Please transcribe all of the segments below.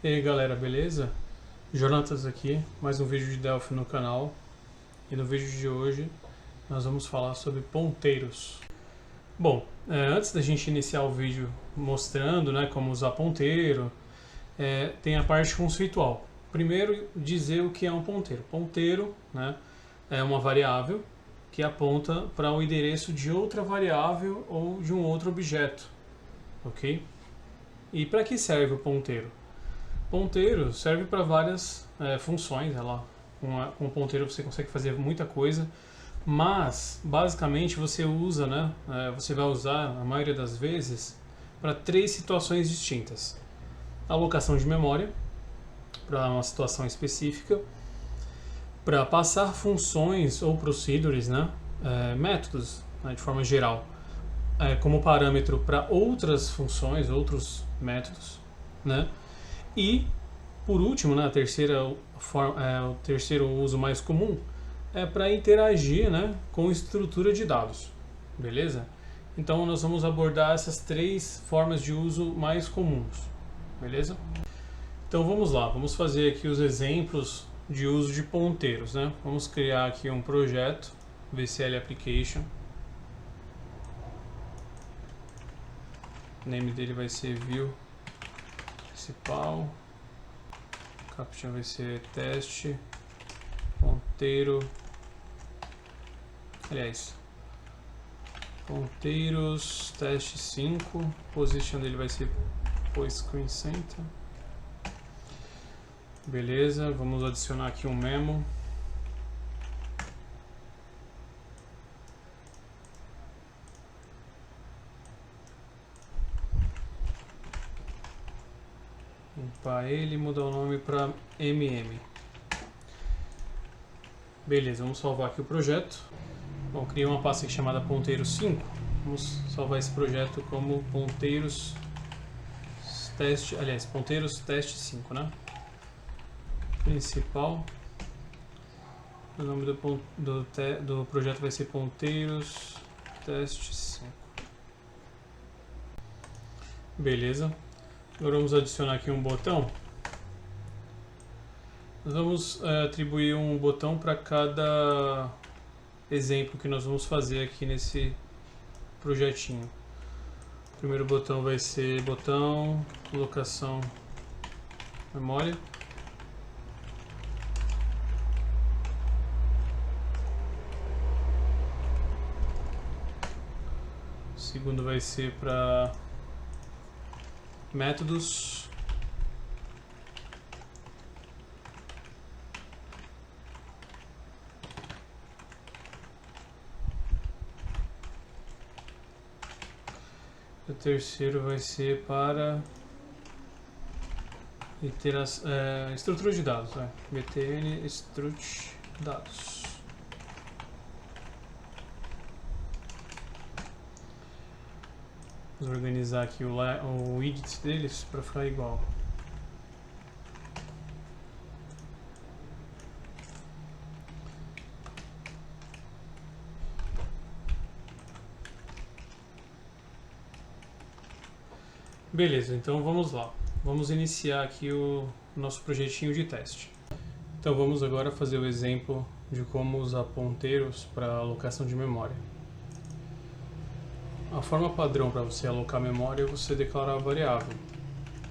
E aí galera, beleza? Jonatas aqui, mais um vídeo de Delphi no canal. E no vídeo de hoje nós vamos falar sobre ponteiros. Bom, antes da gente iniciar o vídeo mostrando como usar ponteiro, tem a parte conceitual. Primeiro, dizer o que é um ponteiro. Ponteiro, é uma variável que aponta para o endereço de outra variável ou de um outro objeto, ok? E para que serve o ponteiro? Ponteiro serve para várias funções. Com o ponteiro você consegue fazer muita coisa, mas basicamente você usa, você vai usar a maioria das vezes para três situações distintas: alocação de memória para uma situação específica, para passar funções ou procedures, métodos, de forma geral, como parâmetro para outras funções, outros métodos, E, por último, o terceiro uso mais comum é para interagir com estrutura de dados, beleza? Então nós vamos abordar essas três formas de uso mais comuns, beleza? Então vamos lá, vamos fazer aqui os exemplos de uso de ponteiros, Vamos criar aqui um projeto, VCL Application. O nome dele vai ser View Principal. Caption vai ser teste, ponteiro, ponteiros, teste 5, position dele vai ser Screen Center. Beleza, vamos adicionar aqui um memo. Limpar ele e mudar o nome para MM. Beleza, vamos salvar aqui o projeto. Bom, criei uma pasta aqui chamada ponteiro 5. Vamos salvar esse projeto como ponteiros teste, ponteiros teste 5, Principal. O nome do projeto vai ser ponteiros teste 5. Beleza. Agora vamos adicionar aqui um botão. Nós vamos atribuir um botão para cada exemplo que nós vamos fazer aqui nesse projetinho. O primeiro botão vai ser botão locação memória. O segundo vai ser para métodos. O terceiro vai ser para estrutura de dados, btn strut dados. Vamos organizar aqui o widget deles para ficar igual. Beleza, então vamos lá. Vamos iniciar aqui o nosso projetinho de teste. Então vamos agora fazer o exemplo de como usar ponteiros para alocação de memória. A forma padrão para você alocar memória é você declarar a variável.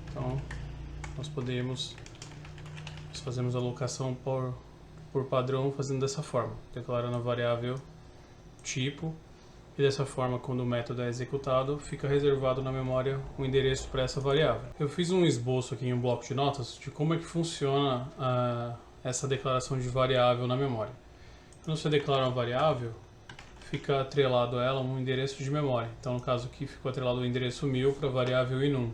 Então, nós fazemos a alocação por padrão fazendo dessa forma, declarando a variável tipo, e dessa forma, quando o método é executado, fica reservado na memória o endereço para essa variável. Eu fiz um esboço aqui em um bloco de notas de como é que funciona essa declaração de variável na memória. Quando você declara uma variável, fica atrelado a ela um endereço de memória. Então, no caso aqui, ficou atrelado o endereço 1000 para a variável inum.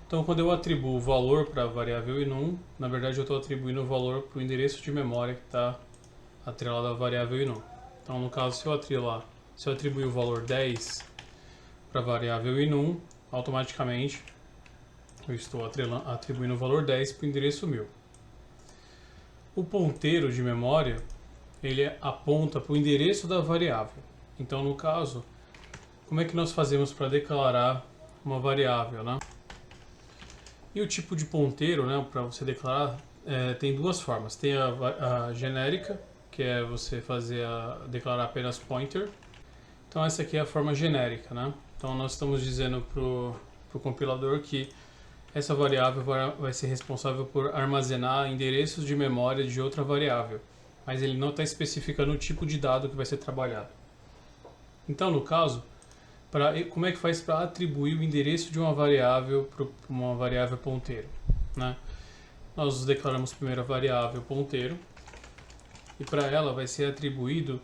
Então, quando eu atribuo o valor para a variável inum, na verdade eu estou atribuindo o valor para o endereço de memória que está atrelado à variável inum. Então, no caso, se eu atribuir o valor 10 para a variável inum, automaticamente eu estou atribuindo o valor 10 para o endereço 1000. O ponteiro de memória, ele aponta para o endereço da variável. Então, no caso, como é que nós fazemos para declarar uma variável, E o tipo de ponteiro, né, para você declarar, tem duas formas. Tem a genérica, que é você declarar apenas pointer. Então essa aqui é a forma genérica, né? Então nós estamos dizendo para o compilador que essa variável vai ser responsável por armazenar endereços de memória de outra variável, mas ele não está especificando o tipo de dado que vai ser trabalhado. Então, no caso, como é que faz para atribuir o endereço de uma variável para uma variável ponteiro, né? Nós declaramos primeiro a variável ponteiro e para ela vai ser atribuído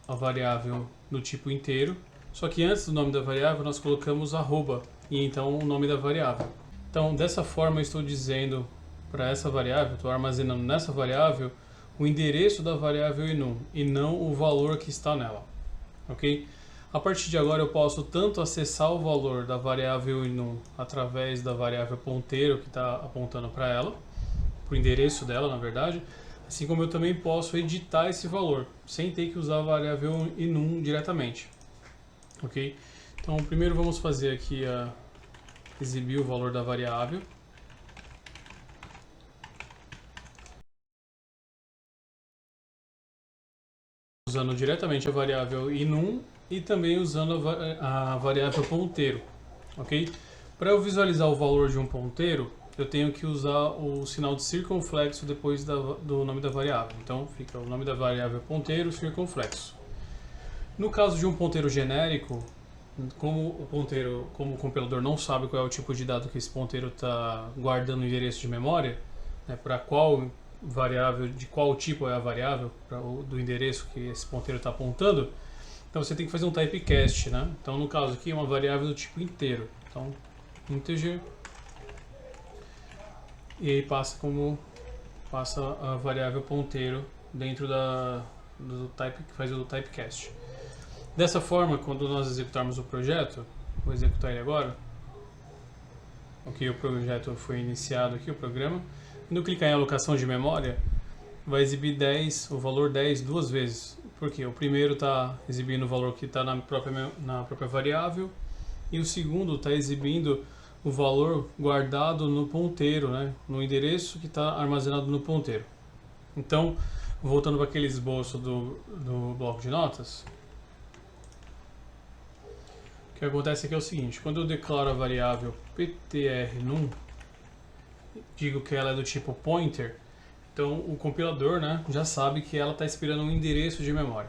a variável do tipo inteiro, só que antes do nome da variável nós colocamos arroba e então o nome da variável. Então dessa forma eu estou dizendo para essa variável, estou armazenando nessa variável o endereço da variável enum e não o valor que está nela, ok? A partir de agora eu posso tanto acessar o valor da variável enum através da variável ponteiro que está apontando para ela, para o endereço dela na verdade, assim como eu também posso editar esse valor, sem ter que usar a variável enum diretamente, ok? Então primeiro vamos fazer aqui exibir o valor da variável. Usando diretamente a variável enum e também usando a variável ponteiro, ok? Para eu visualizar o valor de um ponteiro, eu tenho que usar o sinal de circunflexo depois do nome da variável. Então fica o nome da variável ponteiro, circunflexo. No caso de um ponteiro genérico, como o compilador não sabe qual é o tipo de dado que esse ponteiro está guardando no endereço de memória, né, para qual variável, de qual tipo é a variável do endereço que esse ponteiro está apontando, então você tem que fazer um typecast, né? Então no caso aqui é uma variável do tipo inteiro, então integer, e aí passa a variável ponteiro dentro do type que faz o typecast. Dessa forma, quando nós executarmos o projeto, vou executar ele agora. Ok, o projeto foi iniciado aqui, o programa. Quando eu clicar em alocação de memória, vai exibir o valor 10 duas vezes. Porque o primeiro está exibindo o valor que está na própria variável e o segundo está exibindo o valor guardado no ponteiro, né, no endereço que está armazenado no ponteiro. Então, voltando para aquele esboço do bloco de notas, o que acontece aqui é o seguinte: quando eu declaro a variável ptr_num, digo que ela é do tipo pointer, então o compilador, né, já sabe que ela está esperando um endereço de memória.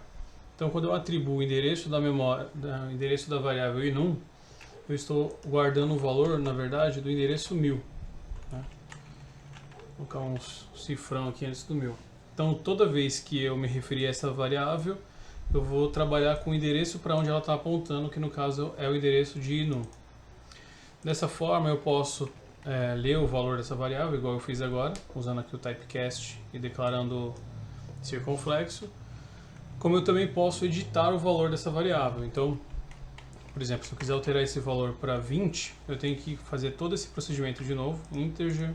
Então quando eu atribuo o endereço da memória, endereço da variável enum, eu estou guardando o valor, na verdade, do endereço 1000. Né? Vou colocar um cifrão aqui antes do 1000. Então toda vez que eu me referir a essa variável, eu vou trabalhar com o endereço para onde ela está apontando, que no caso é o endereço de enum. Dessa forma eu posso ler o valor dessa variável, igual eu fiz agora, usando aqui o typecast e declarando circunflexo, como eu também posso editar o valor dessa variável. Então, por exemplo, se eu quiser alterar esse valor para 20, eu tenho que fazer todo esse procedimento de novo, integer,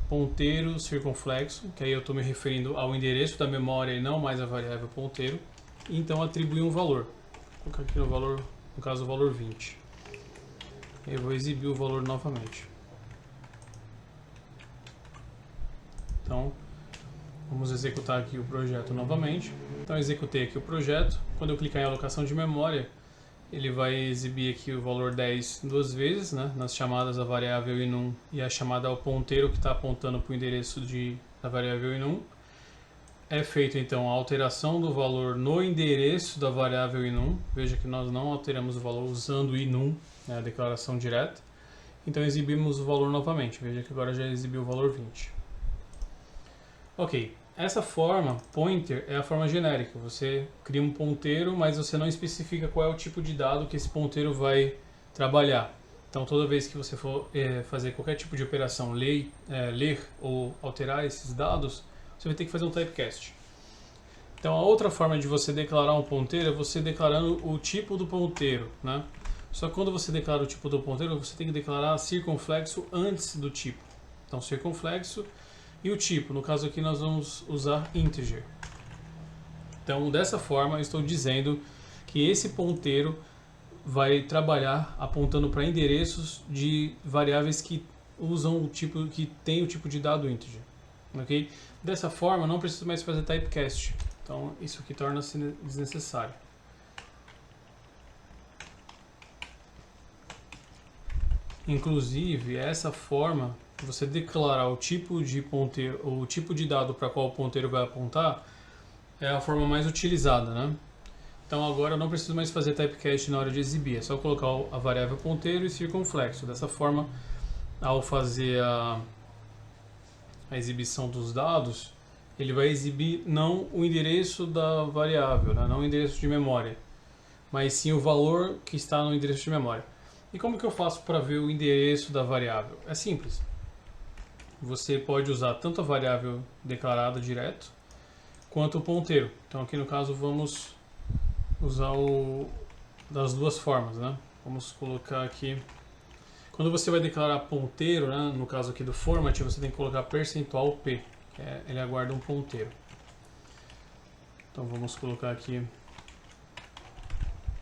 ponteiro, circunflexo, que aí eu estou me referindo ao endereço da memória e não mais a variável ponteiro, e então atribuir um valor. Vou colocar aqui no caso o valor 20. Eu vou exibir o valor novamente. Então, vamos executar aqui o projeto novamente. Então, executei aqui o projeto. Quando eu clicar em alocação de memória, ele vai exibir aqui o valor 10 duas vezes, né, nas chamadas da variável enum e a chamada ao ponteiro que está apontando para o endereço da variável enum. É feita então a alteração do valor no endereço da variável enum. Veja que nós não alteramos o valor usando enum, né, a declaração direta. Então exibimos o valor novamente. Veja que agora já exibiu o valor 20. Ok, essa forma, pointer, é a forma genérica. Você cria um ponteiro, mas você não especifica qual é o tipo de dado que esse ponteiro vai trabalhar. Então toda vez que você for fazer qualquer tipo de operação, ler ou alterar esses dados, você vai ter que fazer um typecast. Então a outra forma de você declarar um ponteiro é você declarando o tipo do ponteiro, né? Só que quando você declara o tipo do ponteiro, você tem que declarar circunflexo antes do tipo. Então circunflexo e o tipo, no caso aqui nós vamos usar integer. Então dessa forma eu estou dizendo que esse ponteiro vai trabalhar apontando para endereços de variáveis que usam que tem o tipo de dado integer, ok? Dessa forma, não precisa mais fazer typecast. Então, isso aqui torna-se desnecessário. Inclusive, essa forma, você declarar o tipo de ponteiro, o tipo de dado para qual o ponteiro vai apontar, é a forma mais utilizada, né? Então agora eu não preciso mais fazer typecast na hora de exibir, é só colocar a variável ponteiro e circunflexo. Dessa forma, ao fazer a exibição dos dados, ele vai exibir não o endereço da variável, né? Não o endereço de memória, mas sim o valor que está no endereço de memória. E como que eu faço para ver o endereço da variável? É simples. Você pode usar tanto a variável declarada direto, quanto o ponteiro. Então aqui no caso vamos usar das duas formas, né? Vamos colocar aqui. Quando você vai declarar ponteiro, né, no caso aqui do format, você tem que colocar percentual %p, que ele aguarda um ponteiro. Então vamos colocar aqui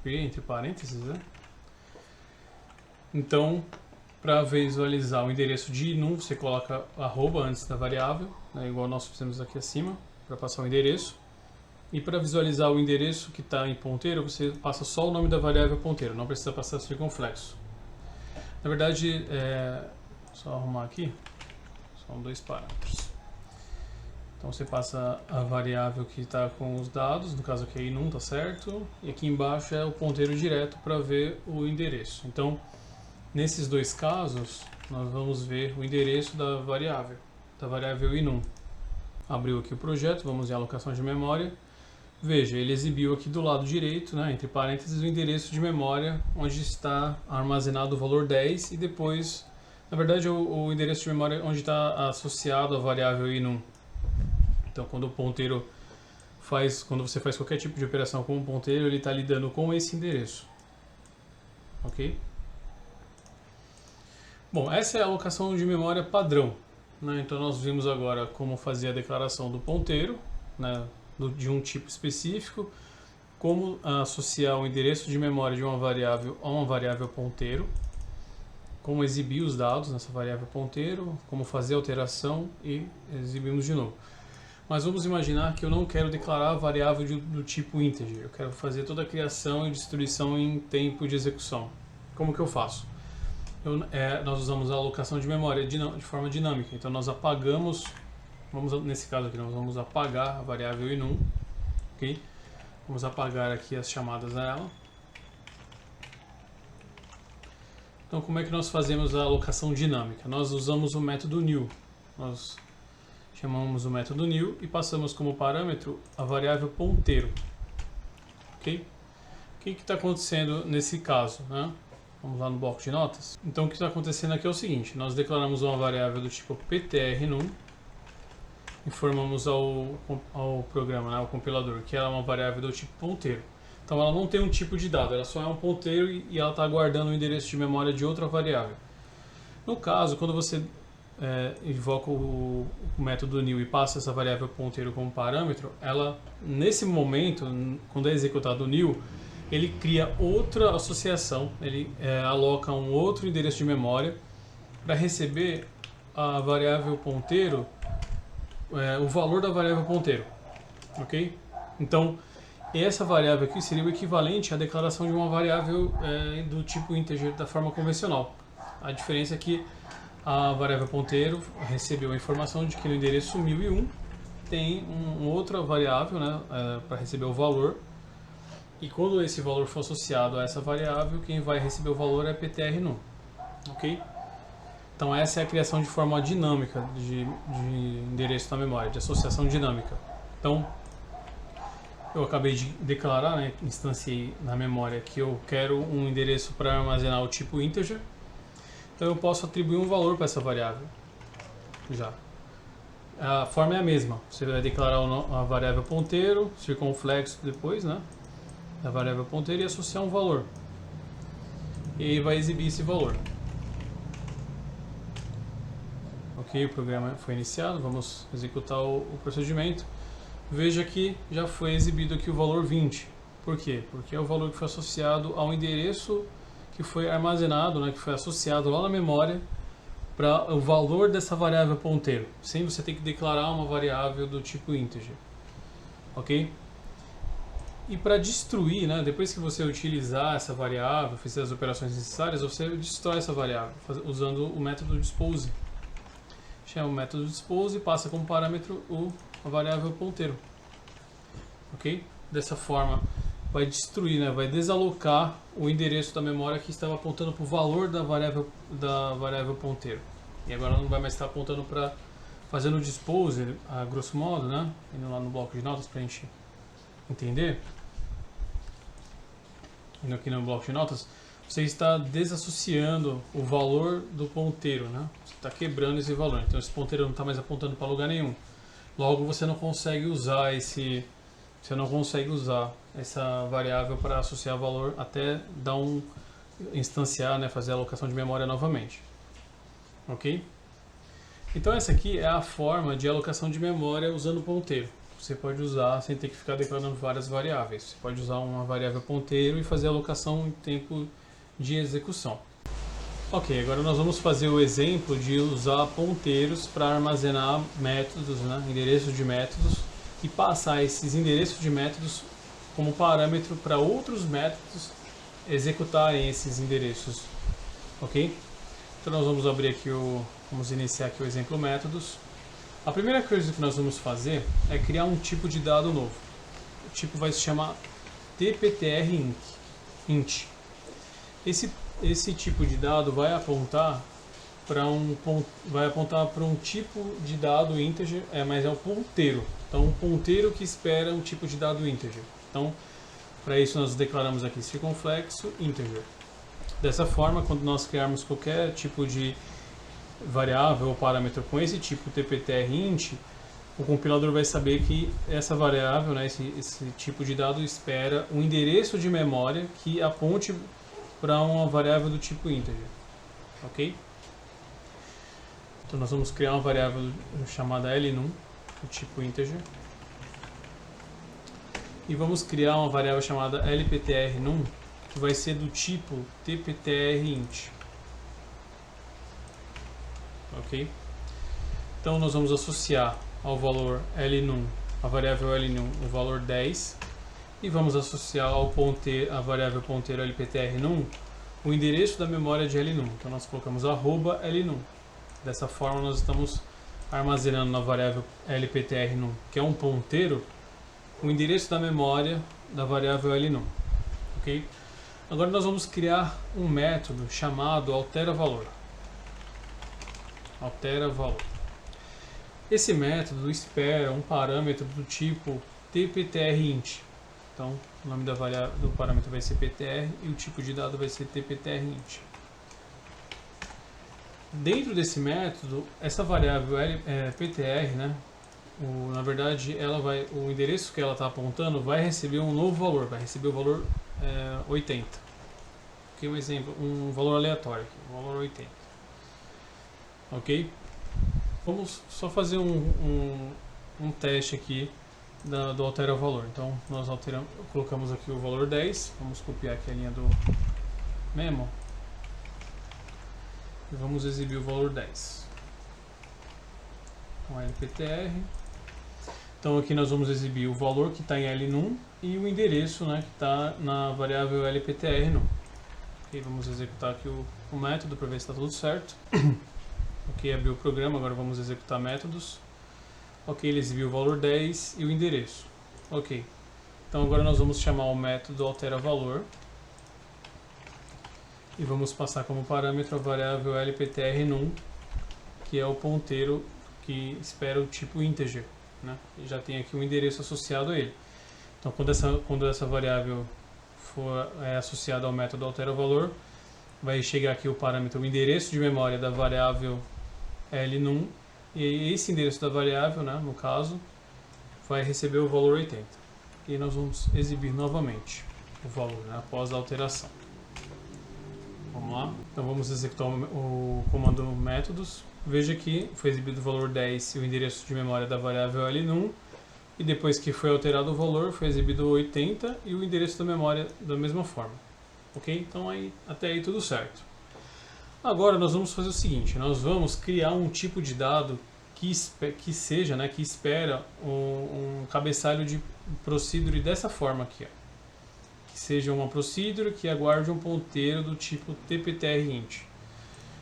p entre parênteses, né? Então, para visualizar o endereço de num, você coloca arroba antes da variável, né, igual nós fizemos aqui acima, para passar o endereço. E para visualizar o endereço que está em ponteiro, você passa só o nome da variável ponteiro, não precisa passar circunflexo. Na verdade, só arrumar aqui, são dois parâmetros. Então você passa a variável que está com os dados, no caso aqui num, tá certo, e aqui embaixo é o ponteiro direto para ver o endereço. Então, nesses dois casos, nós vamos ver o endereço da variável inum. Abriu aqui o projeto, vamos em alocação de memória. Veja, ele exibiu aqui do lado direito, né, entre parênteses, o endereço de memória onde está armazenado o valor 10 e depois, na verdade, o endereço de memória onde está associado a variável inum. Então, quando você faz qualquer tipo de operação com um ponteiro, ele está lidando com esse endereço. Ok? Bom, essa é a alocação de memória padrão, né? Então nós vimos agora como fazer a declaração do ponteiro, né, de um tipo específico, como associar o endereço de memória de uma variável a uma variável ponteiro, como exibir os dados nessa variável ponteiro, como fazer a alteração e exibimos de novo. Mas vamos imaginar que eu não quero declarar a variável do tipo integer, eu quero fazer toda a criação e distribuição em tempo de execução. Como que eu faço? Nós usamos a alocação de memória de forma dinâmica, então nós apagamos, nesse caso aqui nós vamos apagar a variável inum, ok? Vamos apagar aqui as chamadas a ela. Então como é que nós fazemos a alocação dinâmica? Nós usamos o método new, nós chamamos o método new e passamos como parâmetro a variável ponteiro, ok? O que está acontecendo nesse caso, né? Vamos lá no bloco de notas. Então o que está acontecendo aqui é o seguinte, nós declaramos uma variável do tipo ptrnum, informamos ao programa, né, ao compilador, que ela é uma variável do tipo ponteiro. Então ela não tem um tipo de dado, ela só é um ponteiro e ela está guardando o endereço de memória de outra variável. No caso, quando você invoca o método new e passa essa variável ponteiro como parâmetro, ela, nesse momento, quando é executado o new, ele cria outra associação, ele aloca um outro endereço de memória para receber a variável ponteiro, o valor da variável ponteiro, ok? Então, essa variável aqui seria o equivalente à declaração de uma variável do tipo integer da forma convencional. A diferença é que a variável ponteiro recebeu a informação de que no endereço 1001 tem outra variável, né, para receber o valor. E quando esse valor for associado a essa variável, quem vai receber o valor é ptrnum, ok? Então essa é a criação de forma dinâmica de endereço na memória, de associação dinâmica. Então, eu acabei de declarar, né, instanciei na memória que eu quero um endereço para armazenar o tipo integer. Então eu posso atribuir um valor para essa variável, já. A forma é a mesma, você vai declarar a variável ponteiro, circunflexo depois, né? Da variável ponteiro e associar um valor. E vai exibir esse valor. Ok, o programa foi iniciado, vamos executar o procedimento. Veja que já foi exibido aqui o valor 20. Por quê? Porque é o valor que foi associado ao endereço que foi armazenado, né, que foi associado lá na memória para o valor dessa variável ponteiro, sem você ter que declarar uma variável do tipo integer. Ok? E para destruir, né, depois que você utilizar essa variável, fizer as operações necessárias, você destrói essa variável usando o método dispose. Chama o método dispose e passa como parâmetro a variável ponteiro. Ok? Dessa forma, vai destruir, né, vai desalocar o endereço da memória que estava apontando para o valor da variável ponteiro. E agora não vai mais estar apontando para fazendo o dispose, a grosso modo, né, indo lá no bloco de notas para a gente entender. Indo aqui no bloco de notas, você está desassociando o valor do ponteiro, né? Você está quebrando esse valor. Então esse ponteiro não está mais apontando para lugar nenhum. Logo você não consegue usar essa variável para associar valor até instanciar, né? Fazer a alocação de memória novamente. Ok? Então essa aqui é a forma de alocação de memória usando o ponteiro. Você pode usar sem ter que ficar declarando várias variáveis. Você pode usar uma variável ponteiro e fazer a alocação em tempo de execução. Ok, agora nós vamos fazer o exemplo de usar ponteiros para armazenar métodos, né, endereços de métodos, e passar esses endereços de métodos como parâmetro para outros métodos executarem esses endereços. Ok? Então nós vamos abrir aqui vamos iniciar aqui o exemplo métodos. A primeira coisa que nós vamos fazer é criar um tipo de dado novo. O tipo vai se chamar tptrint. Esse tipo de dado vai apontar para um tipo de dado integer, mas é um ponteiro. Então, um ponteiro que espera um tipo de dado integer. Então, para isso nós declaramos aqui circunflexo integer. Dessa forma, quando nós criarmos qualquer tipo de variável ou parâmetro com esse tipo tptrint, o compilador vai saber que essa variável, né, esse tipo de dado espera um endereço de memória que aponte para uma variável do tipo integer. Ok? Então nós vamos criar uma variável chamada LNum, do tipo integer. E vamos criar uma variável chamada lptrnum, que vai ser do tipo tptrint. Ok? Então nós vamos associar ao valor LNum, a variável LNum, o valor 10, e vamos associar a variável ponteiro lptrnum o endereço da memória de LNum. Então nós colocamos @LNum. Dessa forma nós estamos armazenando na variável lptrnum, que é um ponteiro, o endereço da memória da variável LNum. Ok? Agora nós vamos criar um método chamado altera_valor. Altera_valor. Esse método espera um parâmetro do tipo tptrint. Então, o nome do parâmetro vai ser ptr e o tipo de dado vai ser tptrint. Dentro desse método, essa variável ptr, né, na verdade, o endereço que ela está apontando vai receber um novo valor, vai receber o valor 80. Aqui um exemplo, um valor aleatório, aqui, um valor 80. Ok? Vamos só fazer um teste aqui do altera_valor. Então nós colocamos aqui o valor 10, vamos copiar aqui a linha do memo e vamos exibir o valor 10 com lptr. Então aqui nós vamos exibir o valor que está em LNum e o endereço, né, que está na variável lptrnum. Ok, vamos executar aqui o método para ver se está tudo certo. Ok, abriu o programa, agora vamos executar métodos. Ok, ele exibiu o valor 10 e o endereço. Ok, então agora nós vamos chamar o método altera_valor e vamos passar como parâmetro a variável lptrnum, que é o ponteiro que espera o tipo integer, né? E já tem aqui um endereço associado a ele. Então quando essa variável for associada ao método altera_valor, vai chegar aqui o parâmetro, o endereço de memória da variável LNum, e esse endereço da variável, né, no caso, vai receber o valor 80. E nós vamos exibir novamente o valor, né, após a alteração. Vamos lá. Então vamos executar o comando métodos. Veja que foi exibido o valor 10 e o endereço de memória da variável LNum. e depois que foi alterado o valor, foi exibido 80 e o endereço da memória da mesma forma. Ok? Então até aí tudo certo. Agora nós vamos fazer o seguinte, nós vamos criar um tipo de dado que espera um cabeçalho de procedure dessa forma aqui, ó. Que seja uma procedure que aguarde um ponteiro do tipo tptrint.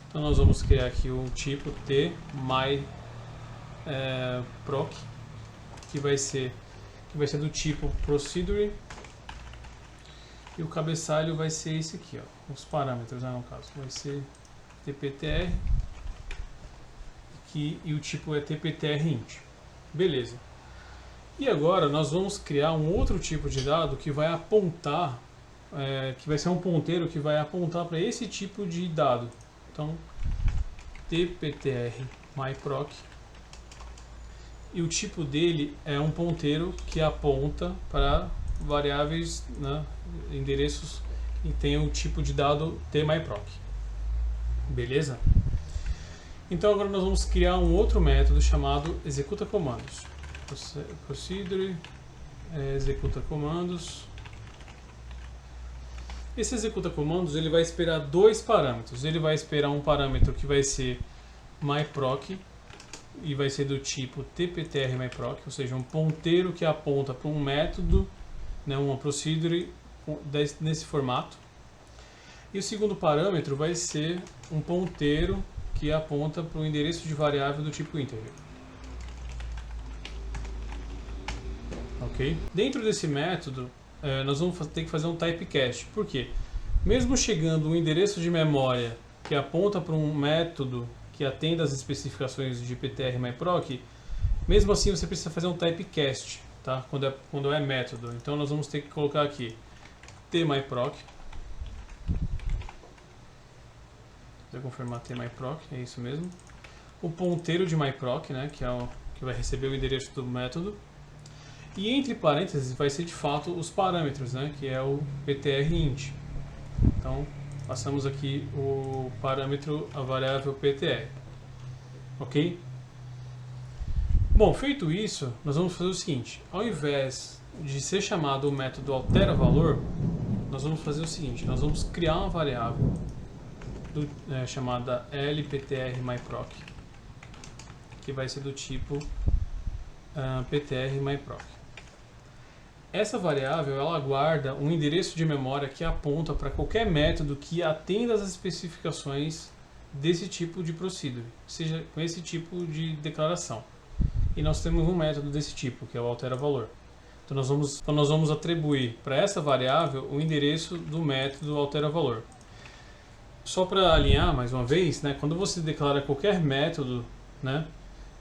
Então nós vamos criar aqui o tipo tMyProc, que vai ser do tipo procedure, e o cabeçalho vai ser esse aqui, ó, os parâmetros, né, no caso, vai ser tptr e o tipo é tptrint. Beleza. E agora nós vamos criar um outro tipo de dado que vai apontar, que vai ser um ponteiro que vai apontar para esse tipo de dado. Então, tptr_myproc, e o tipo dele é um ponteiro que aponta para variáveis, né, endereços, e tem o tipo de dado tMyProc. Beleza? Então agora nós vamos criar um outro método chamado executa comandos. Procedure, executa comandos. Esse executa comandos ele vai esperar dois parâmetros. Ele vai esperar um parâmetro que vai ser myproc e vai ser do tipo tptr_myproc, ou seja, um ponteiro que aponta para um método, né, uma procedure nesse formato. E o segundo parâmetro vai ser um ponteiro que aponta para o endereço de variável do tipo integer. Ok? Dentro desse método, nós vamos ter que fazer um typecast. Por quê? Mesmo chegando um endereço de memória que aponta para um método que atenda às especificações de ptr_myproc, mesmo assim você precisa fazer um typecast, tá? Quando é método. Então nós vamos ter que colocar aqui tMyProc. Vou confirmar tMyProc, é isso mesmo. O ponteiro de myproc, né, que é o que vai receber o endereço do método. E entre parênteses vai ser de fato os parâmetros, né, que é o ptrint. Então passamos aqui o parâmetro, a variável ptr. Ok? Bom, feito isso, nós vamos fazer o seguinte. Ao invés de ser chamado o método altera_valor, nós vamos fazer o seguinte. Nós vamos criar uma variável chamada lptr_myproc, que vai ser do tipo ptr_myproc. Essa variável ela guarda um endereço de memória que aponta para qualquer método que atenda às especificações desse tipo de procedure, seja com esse tipo de declaração. E nós temos um método desse tipo, que é o altera_valor. Então nós vamos atribuir para essa variável o endereço do método altera_valor. Só para alinhar mais uma vez, né, quando você declara qualquer método, né,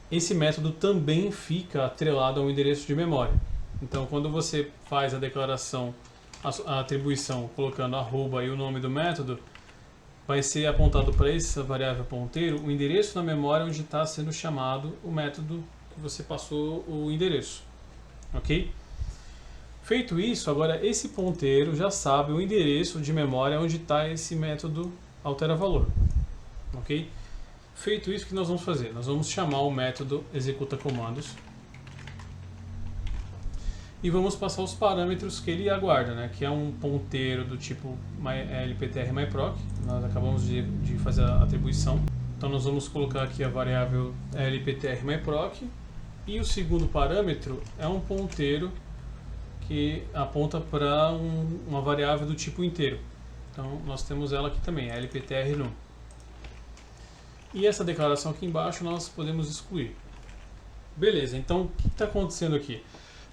esse método também fica atrelado a um endereço de memória. Então, quando você faz a declaração, a atribuição, colocando arroba e o nome do método, vai ser apontado para essa variável ponteiro o endereço na memória onde está sendo chamado o método que você passou o endereço. Ok? Feito isso, agora esse ponteiro já sabe o endereço de memória onde está esse método altera_valor. Ok? Feito isso, o que nós vamos fazer? Nós vamos chamar o método executa comandos e vamos passar os parâmetros que ele aguarda, né? Que é um ponteiro do tipo lptr_myproc, nós acabamos de fazer a atribuição. Então nós vamos colocar aqui a variável lptr_myproc e o segundo parâmetro é um ponteiro que aponta para uma variável do tipo inteiro. Então nós temos ela aqui também, lptr_num. E essa declaração aqui embaixo nós podemos excluir. Beleza, então o que está acontecendo aqui?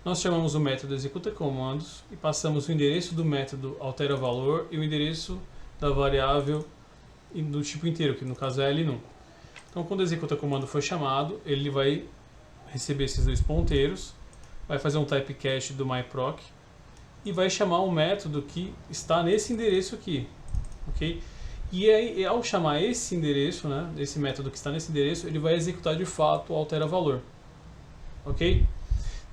Nós chamamos o método executa comandos e passamos o endereço do método altera_valor e o endereço da variável do tipo inteiro, que no caso é lnum. Então quando o executa comando for chamado, ele vai receber esses dois ponteiros, vai fazer um typecast do myproc e vai chamar um método que está nesse endereço aqui, ok? E aí, ao chamar esse endereço, né, esse método que está nesse endereço, ele vai executar de fato o altera_valor, ok?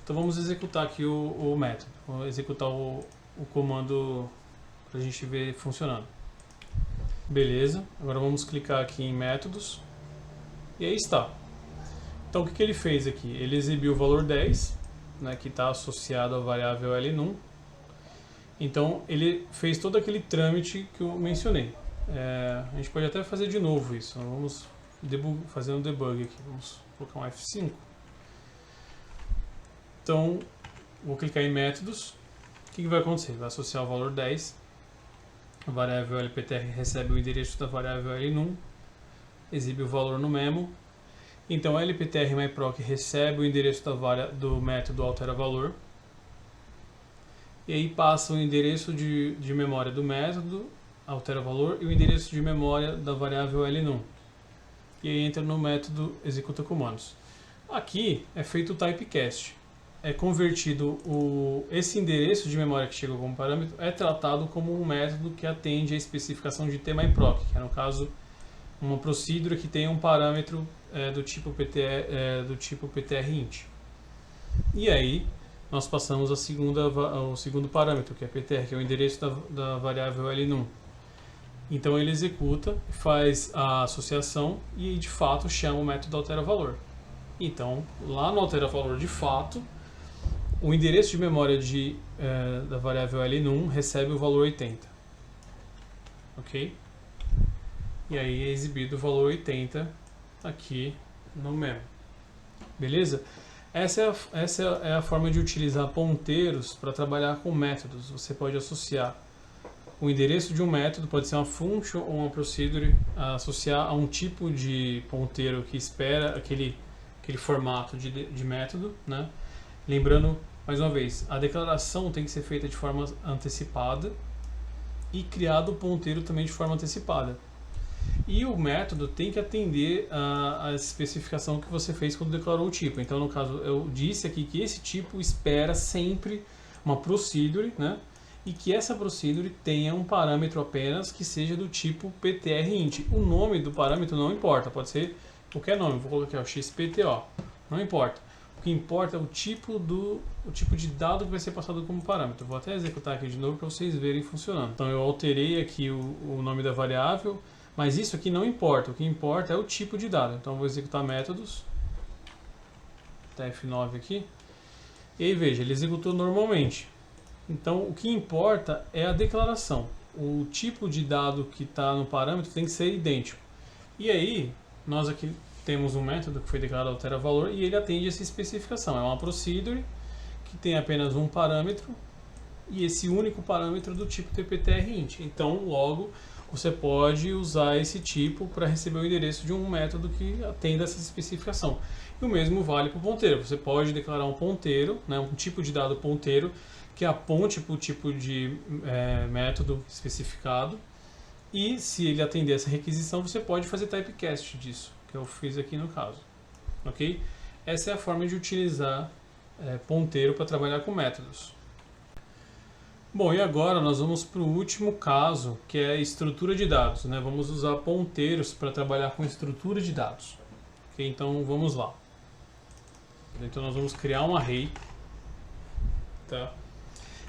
Então vamos executar aqui o método, vou executar o comando para a gente ver funcionando. Beleza, agora vamos clicar aqui em métodos e aí está. Então o que ele fez aqui? Ele exibiu o valor 10 né, que está associado à variável L1. Então ele fez todo aquele trâmite que eu mencionei. A gente pode até fazer de novo isso. Vamos fazer um debug aqui. Vamos colocar um F5. Então, vou clicar em métodos. O que vai acontecer? Vai associar o valor 10. A variável LPTR recebe o endereço da variável L1, exibe o valor no memo. Então, a LPTR myproc recebe o endereço do método altera-valor. E aí passa o endereço de memória do método altera-valor e o endereço de memória da variável L1. E aí entra no método executa comandos. Aqui é feito o typecast. É convertido esse endereço de memória que chegou como parâmetro é tratado como um método que atende à especificação de tmyproc, que é no caso uma procedure que tem um parâmetro do tipo ptrint. E aí nós passamos ao segundo parâmetro, que é ptr, que é o endereço da variável L1. Então ele executa, faz a associação e de fato chama o método altera-valor. Então lá no altera-valor de fato, o endereço de memória da variável L1 recebe o valor 80. Ok? E aí é exibido o valor 80 aqui no memo. Beleza? Essa é a forma de utilizar ponteiros para trabalhar com métodos. Você pode associar o endereço de um método, pode ser uma function ou uma procedure, associar a um tipo de ponteiro que espera aquele formato de método, né? Lembrando, mais uma vez, a declaração tem que ser feita de forma antecipada e criado o ponteiro também de forma antecipada. E o método tem que atender a especificação que você fez quando declarou o tipo. Então, no caso, eu disse aqui que esse tipo espera sempre uma procedure, né? E que essa procedure tenha um parâmetro apenas que seja do tipo ptrint. O nome do parâmetro não importa, pode ser qualquer nome. Vou colocar aqui, ó, xpto, não importa. O que importa é o tipo de dado que vai ser passado como parâmetro. Vou até executar aqui de novo para vocês verem funcionando. Então eu alterei aqui o nome da variável, mas isso aqui não importa. O que importa é o tipo de dado. Então eu vou executar métodos, até F9 aqui, e aí veja, ele executou normalmente. Então o que importa é a declaração. O tipo de dado que está no parâmetro tem que ser idêntico. E aí, nós aqui temos um método que foi declarado altera-valor e ele atende essa especificação. É uma procedure que tem apenas um parâmetro e esse único parâmetro do tipo tptrint. Então, logo, você pode usar esse tipo para receber o endereço de um método que atenda essa especificação. E o mesmo vale para o ponteiro. Você pode declarar um ponteiro, né, um tipo de dado ponteiro, que aponte para o tipo de método especificado. E se ele atender essa requisição, você pode fazer typecast disso, que eu fiz aqui no caso. Ok? Essa é a forma de utilizar ponteiro para trabalhar com métodos. Bom, e agora nós vamos para o último caso, que é a estrutura de dados, né? Vamos usar ponteiros para trabalhar com estrutura de dados. Okay? Então vamos lá. Então nós vamos criar um array. Tá?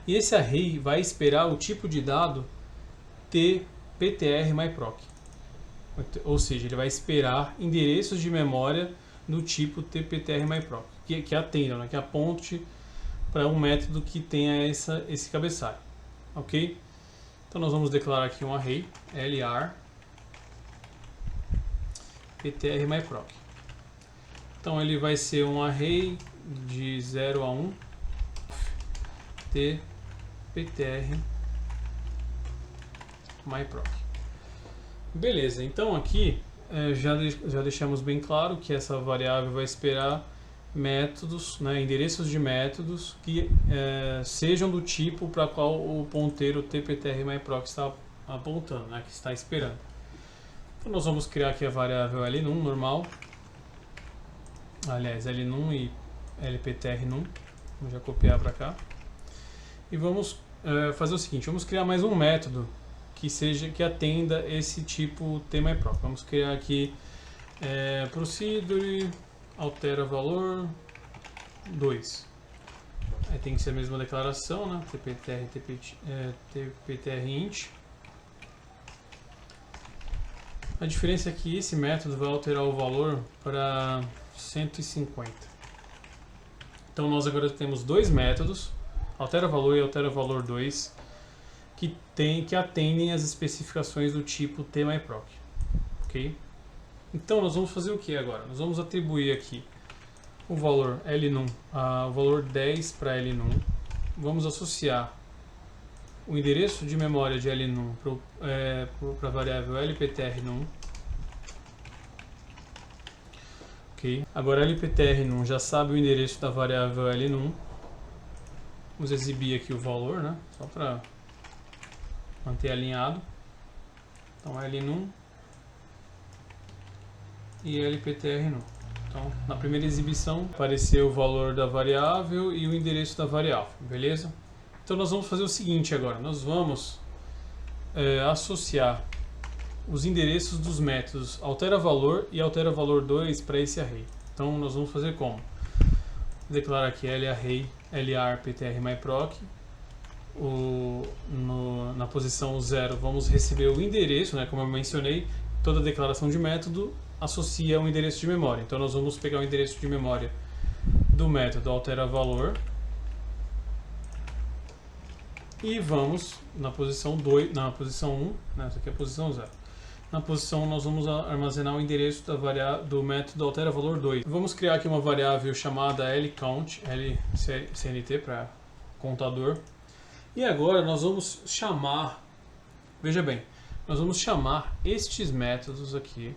E esse array vai esperar o tipo de dado ptr myproc. Ou seja, ele vai esperar endereços de memória do tipo tptr myproc, que atendam, né? Que aponte para um método que tenha esse cabeçalho. Ok? Então nós vamos declarar aqui um array lar ptr myproc. Então ele vai ser um array de 0 a 1 tptr myproc. Beleza, então aqui já deixamos bem claro que essa variável vai esperar métodos, né, endereços de métodos que sejam do tipo para qual o ponteiro tptr myproc está apontando, né, que está esperando. Então nós vamos criar aqui a variável L1 normal, aliás L1 e LPTR1, vamos já copiar para cá, e vamos fazer o seguinte, vamos criar mais um método que atenda esse tipo tmyproc. Vamos criar aqui procedure altera valor 2. Aí tem que ser a mesma declaração, né? tptrint. A diferença é que esse método vai alterar o valor para 150. Então nós agora temos dois métodos, altera-valor e altera-valor2, que atendem às especificações do tipo tMyProc. Ok? Então nós vamos fazer o que agora? Nós vamos atribuir aqui o valor L_num, o valor 10 para L_num. Vamos associar o endereço de memória de L_num para a variável LPTR_num. Okay. Agora LPTR_num já sabe o endereço da variável L_num. Vamos exibir aqui o valor, né? Só para manter alinhado. Então L_num e LPTR_num. Então, na primeira exibição apareceu o valor da variável e o endereço da variável, beleza? Então nós vamos fazer o seguinte agora, nós vamos associar os endereços dos métodos altera-valor e altera-valor2 para esse array. Então nós vamos fazer como? Vou declarar aqui larray lar_ptr_myproc. Na posição 0 vamos receber o endereço, né, como eu mencionei, toda declaração de método associa um endereço de memória. Então nós vamos pegar o endereço de memória do método altera-valor e vamos na posição 2, na posição 1, né, essa aqui é a posição 0. Na posição 1 nós vamos armazenar o endereço do método altera-valor2. Vamos criar aqui uma variável chamada lcount, LCNT para contador. E agora nós vamos chamar, veja bem, nós vamos chamar estes métodos aqui,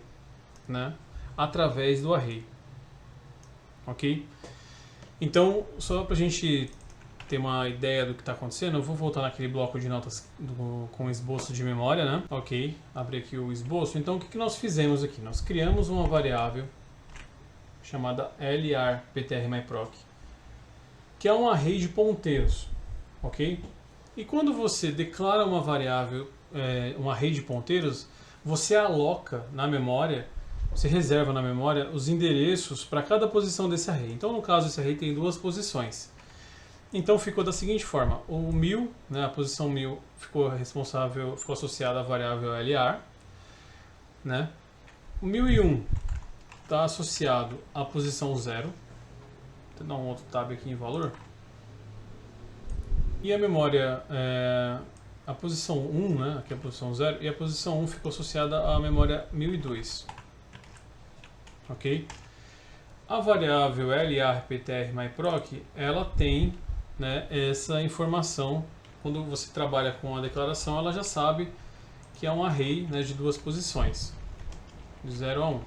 né, através do array. Ok? Então, só para a gente ter uma ideia do que está acontecendo, eu vou voltar naquele bloco de notas com esboço de memória, né? Ok, abrir aqui o esboço. Então, o que nós fizemos aqui? Nós criamos uma variável chamada lar_ptr_myproc, que é um array de ponteiros, ok? E quando você declara uma variável, um array de ponteiros, você aloca na memória, você reserva na memória os endereços para cada posição desse array. Então, no caso, esse array tem duas posições. Então ficou da seguinte forma: o 1000, né, a posição 1000 ficou associada à variável lar, né? O 1001 está associado à posição 0. Vou dar um outro tab aqui em valor. E a memória, a posição 1, né, aqui é a posição 0, e a posição 1 ficou associada à memória 1002. Ok? A variável lar_ptr_myproc, ela tem, né, essa informação. Quando você trabalha com a declaração, ela já sabe que é um array, né, de duas posições, de 0 a 1.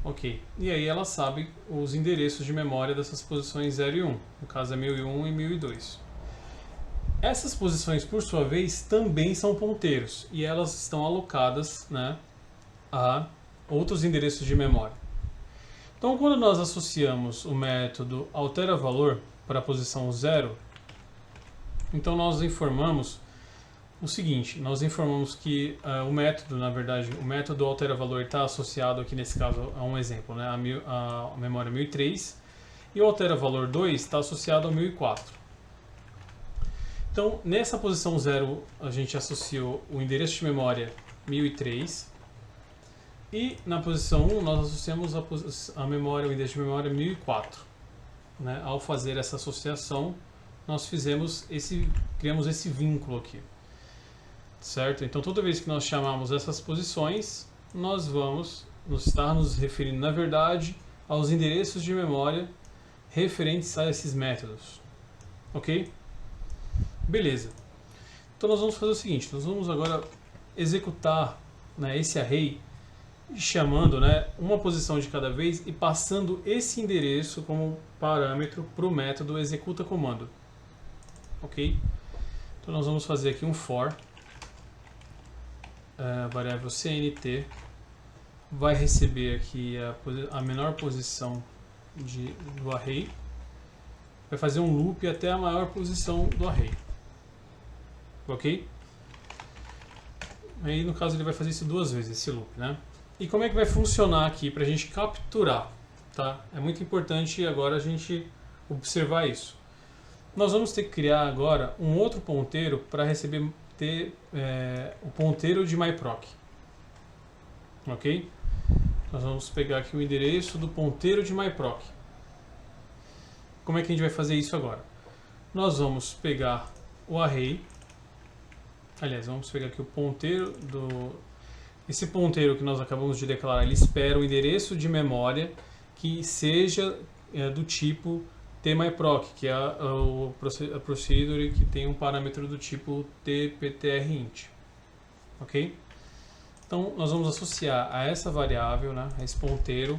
Ok, e aí ela sabe os endereços de memória dessas posições 0 e 1, no caso é 1001 e 1002. Essas posições, por sua vez, também são ponteiros, e elas estão alocadas, né, a outros endereços de memória. Então, quando nós associamos o método altera-valor para a posição 0, então nós informamos o seguinte: nós informamos que o método, na verdade, o método altera-valor está associado aqui nesse caso a um exemplo, né, a memória 1003, e o altera-valor2 está associado ao 1004. Então, nessa posição 0, a gente associou o endereço de memória 1003, e na posição 1 nós associamos o endereço de memória 1004. Né? Ao fazer essa associação, nós criamos esse vínculo aqui. Certo? Então, toda vez que nós chamarmos essas posições, nós vamos estar nos referindo, na verdade, aos endereços de memória referentes a esses métodos. Ok? Beleza. Então, nós vamos fazer o seguinte: nós vamos agora executar, né, esse array, chamando, né, uma posição de cada vez e passando esse endereço como parâmetro para o método executa comando. Ok? Então, nós vamos fazer aqui um for. A variável CNT vai receber aqui a menor posição do array, vai fazer um loop até a maior posição do array, ok? Aí no caso ele vai fazer isso duas vezes, esse loop, né? E como é que vai funcionar aqui para a gente capturar, tá? É muito importante agora a gente observar isso. Nós vamos ter que criar agora um outro ponteiro para ter o ponteiro de myproc, ok? nós vamos pegar aqui o endereço do ponteiro de myproc. Como é que a gente vai fazer isso agora? Nós vamos pegar o array, aliás, vamos pegar aqui o ponteiro esse ponteiro que nós acabamos de declarar, ele espera o endereço de memória que seja do tipo tmyproc, que é a procedure que tem um parâmetro do tipo tptrint, ok? Então nós vamos associar a essa variável, né, a esse ponteiro,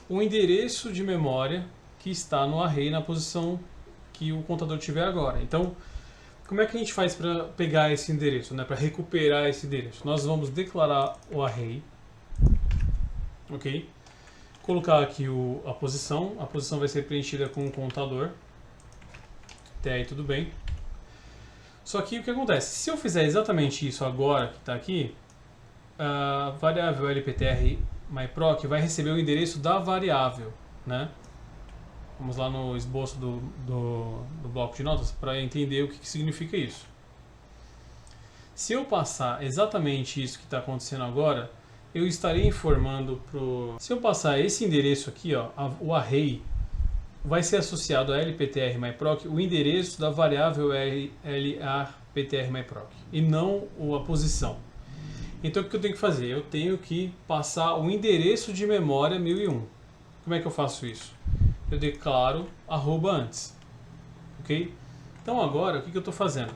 o endereço de memória que está no array na posição que o contador tiver agora. Então, como é que a gente faz para pegar esse endereço, né, para recuperar esse endereço? Nós vamos declarar o array, ok? Colocar aqui a posição vai ser preenchida com um contador, até aí tudo bem. Só que o que acontece? Se eu fizer exatamente isso agora, que está aqui, a variável lptr myproc vai receber o endereço da variável, né? Vamos lá no esboço do bloco de notas para entender o que significa isso. Se eu passar exatamente isso que está acontecendo agora, eu estarei informando se eu passar esse endereço aqui, ó, o array, vai ser associado a lptr myproc o endereço da variável lptr myproc e não a posição. Então o que eu tenho que fazer? Eu tenho que passar o endereço de memória 1001. Como é que eu faço isso? Eu declaro @ antes, ok? Então agora o que eu estou fazendo?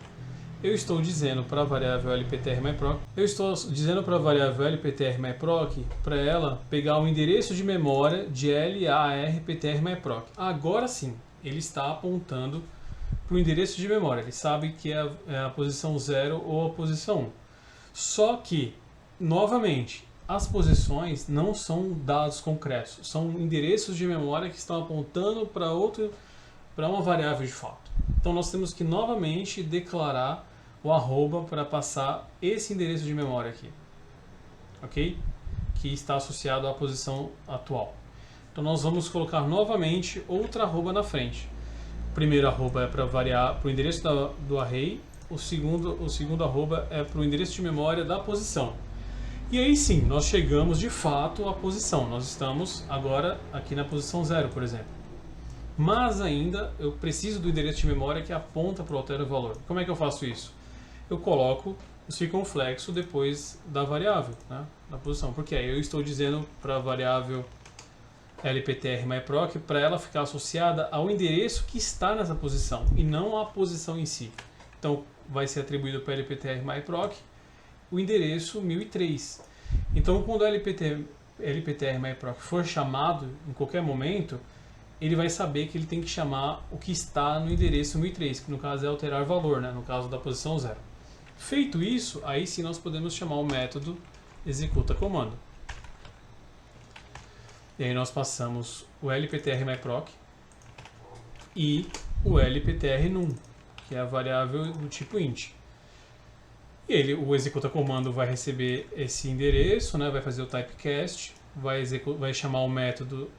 Eu estou dizendo para a variável lptr myproc, para ela pegar o endereço de memória de larptr myproc. Agora sim, ele está apontando para o endereço de memória. Ele sabe que é a posição 0 ou a posição 1. Só que, novamente, as posições não são dados concretos, são endereços de memória que estão apontando para uma variável de fato. Então nós temos que novamente declarar o @ para passar esse endereço de memória aqui, ok? Que está associado à posição atual. Então nós vamos colocar novamente outra @ na frente. O primeiro @ é para variar para o endereço do array, o segundo @ é para o endereço de memória da posição. E aí sim, nós chegamos de fato à posição. Nós estamos agora aqui na posição 0, por exemplo. Mas ainda eu preciso do endereço de memória que aponta para o altera valor. Como é que eu faço isso? Eu coloco o circunflexo depois da variável, né, da posição. Porque aí eu estou dizendo para a variável lptr myproc para ela ficar associada ao endereço que está nessa posição e não à posição em si. Então vai ser atribuído para lptr myproc o endereço 1003. Então, quando o lptr myproc for chamado em qualquer momento, ele vai saber que ele tem que chamar o que está no endereço 1003, que no caso é alterar valor, né? No caso da posição 0. Feito isso, aí sim nós podemos chamar o método executa comando. E aí nós passamos o lptr myproc e o lptr num, que é a variável do tipo int. E o executa comando vai receber esse endereço, né, vai fazer o typecast, vai chamar o método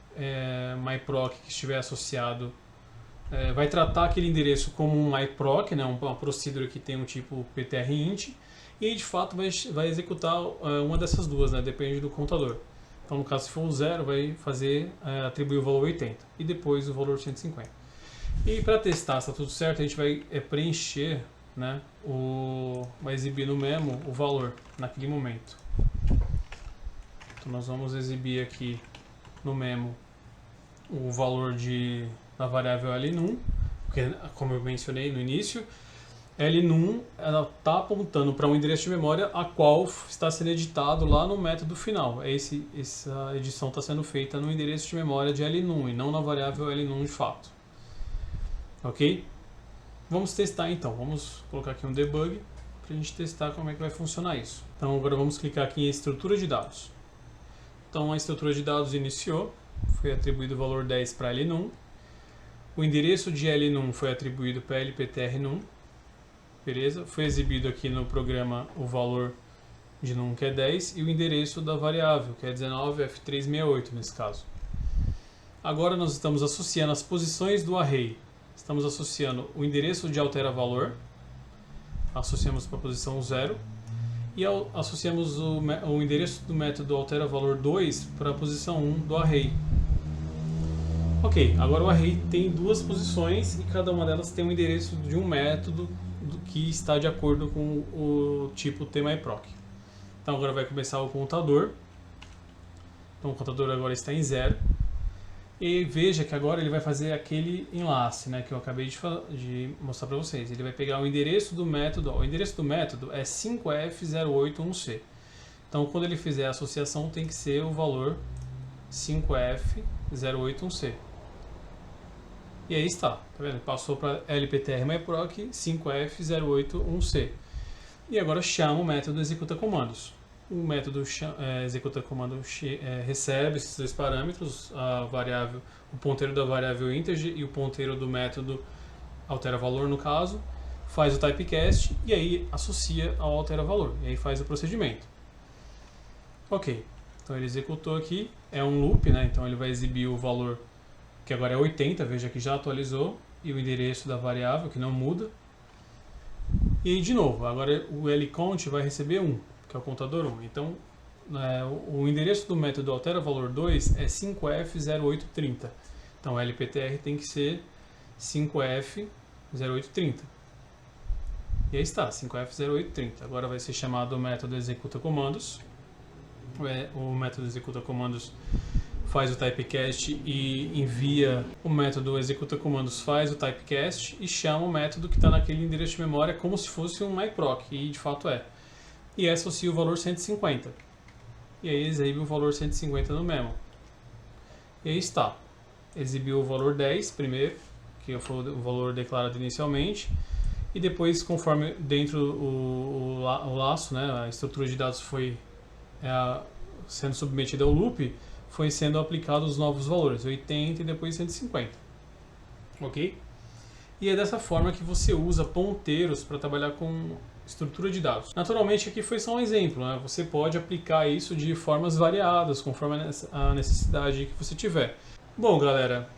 myproc que estiver associado, vai tratar aquele endereço como um myproc, né, uma procedure que tem um tipo ptrint, e aí de fato vai executar uma dessas duas, né, depende do contador. Então no caso se for o 0, vai atribuir o valor 80 e depois o valor 150. E para testar se está tudo certo, a gente vai preencher, né, vai exibir no memo o valor naquele momento. Então nós vamos exibir aqui no memo o valor da variável lnum, porque como eu mencionei no início, lnum está apontando para um endereço de memória a qual está sendo editado lá no método final. Essa edição está sendo feita no endereço de memória de lnum e não na variável lnum de fato. Ok? Vamos testar então, vamos colocar aqui um debug para a gente testar como é que vai funcionar isso. Então agora vamos clicar aqui em estrutura de dados. Então a estrutura de dados iniciou, foi atribuído o valor 10 para lnum, o endereço de lnum foi atribuído para lptr num, beleza? Foi exibido aqui no programa o valor de num que é 10 e o endereço da variável que é 19f368 nesse caso. Agora nós estamos associando as posições do array. Estamos associando o endereço de altera valor, associamos para a posição 0, e associamos o endereço do método altera_valor2 para a posição 1 do array. Ok, agora o array tem duas posições e cada uma delas tem um endereço de um método que está de acordo com o tipo tMyProc. Então agora vai começar o contador. Então o contador agora está em 0. E veja que agora ele vai fazer aquele enlace, né, que eu acabei de mostrar para vocês. Ele vai pegar o endereço do método. O endereço do método é 5F081C. Então quando ele fizer a associação tem que ser o valor 5F081C. E aí está, tá vendo? Passou para lptr_myproc 5F081C. E agora chama o método executa comandos. O método executa comando recebe esses dois parâmetros, o ponteiro da variável integer e o ponteiro do método altera_valor no caso, faz o typecast e aí associa ao altera_valor, e aí faz o procedimento. Ok, então ele executou aqui, é um loop, né? Então ele vai exibir o valor que agora é 80, veja que já atualizou, e o endereço da variável, que não muda. E aí, de novo, agora o lcount vai receber 1, que é o contador 1. Então, o endereço do método altera_valor2 é 5F0830. Então, o lptr tem que ser 5F0830. E aí está, 5F0830. Agora vai ser chamado o método executa comandos. O método executa comandos faz o typecast e envia o método executa comandos, faz o typecast e chama o método que está naquele endereço de memória como se fosse um myproc, e de fato é. E associa o valor 150. E aí exibe o valor 150 no memo. E aí está. Exibiu o valor 10 primeiro, que foi o valor declarado inicialmente, e depois, conforme dentro o laço, né, a estrutura de dados foi sendo submetida ao loop, foi sendo aplicados os novos valores, 80 e depois 150. Ok? E é dessa forma que você usa ponteiros para trabalhar com estrutura de dados. Naturalmente aqui foi só um exemplo, né? Você pode aplicar isso de formas variadas, conforme a necessidade que você tiver. Bom, galera,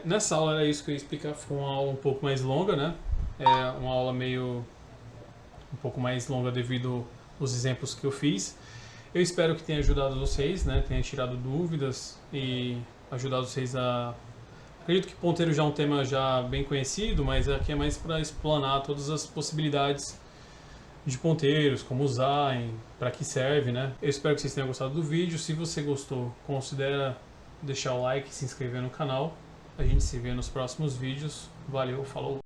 nessa aula era isso que eu ia explicar, foi uma aula um pouco mais longa, né? Uma aula um pouco mais longa devido aos exemplos que eu fiz. Eu espero que tenha ajudado vocês, né? Tenha tirado dúvidas e ajudado vocês a... Acredito que ponteiro já é um tema já bem conhecido, mas aqui é mais para explanar todas as possibilidades de ponteiros, como usar, para que serve, né? Eu espero que vocês tenham gostado do vídeo. Se você gostou, considere deixar o like e se inscrever no canal. A gente se vê nos próximos vídeos. Valeu, falou!